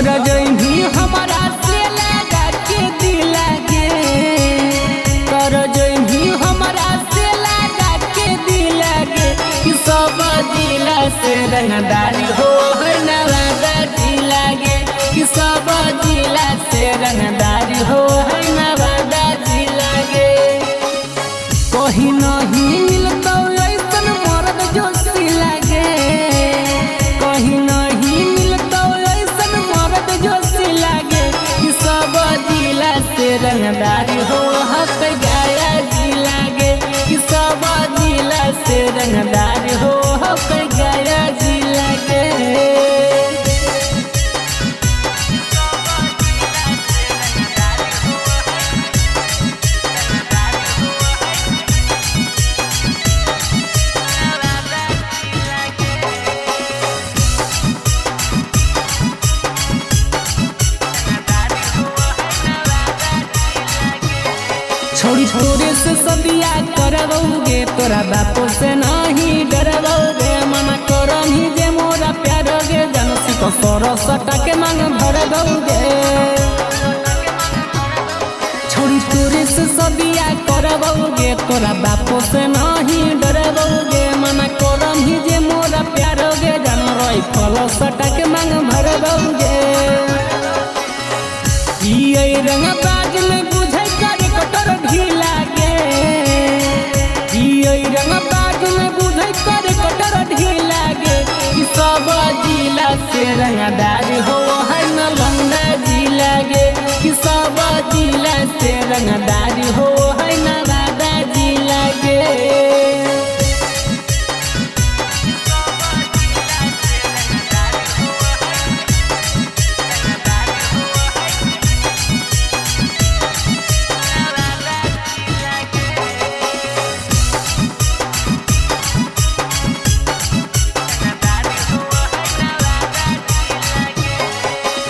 कर जइनी हमारा से लगा के दिल गे, कर जइनी हमारा से लगा के दिल गे, कि सब जिला से रंगदारी हो है नवादा जिला गे, कि सब जिला से रंगदारी हो है नवादा जिला गे। कहीं नहीं मिलता ऐसन मर्द जो सिला गे, कहीं नहीं मिलता ऐसन मर्द जो सिला गे, कि सब जिला से रंगदारी हो हक गया जिला गे, कि सब जिला से रंगदारी हो हक गया जिला गे। छोड़ी छोरे से सदिया करबोगे, तोरा बापो से नहीं डरबोगे, मना करही जे मोरा प्यार गे, जनसी को सरस के मांग भरबोगे। छोड़ी छोरे से सदिया करबोगे, तोरा बापो से नहीं डरबोगे, मना करही जे मोरा प्यार गे, जन रही फलस के मांग भरबोगे। ई रंग बाज में बुझे कर कटर ढीला गे, ई रंग बाज में बुझे कर कटर ढीला गे, कि सब जिला से रंगदारी हो है नालंदा जिला गे, कि सब जिला से रंगदारी हो है नवादा जिला गे।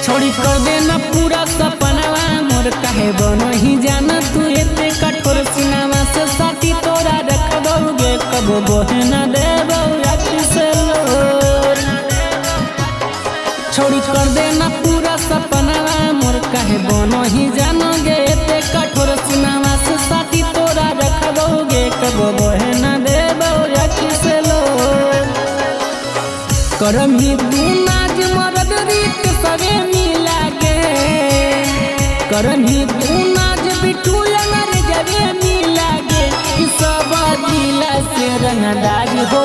छोड़ी कर देना पूरा सपनावा मोर, काहे बनो ही जाना तू एते कठोर सिनावा से साथी तोरा रखबोगे, कबो बोहे न देबो अति से लोर। छोड़ी कर देना पूरा सपनावा मोर, काहे बनो ही जानोगे एते कठोर सिनावा से साथी तोरा रखबोगे, कबो बोहे न देबो अति से लोर। करम ही तू नाज मरद रीत सवे मिला गे, करम ही तू नाज बिटू लंगर जगे मिला गे, कि सब जिला से रंगदारी हो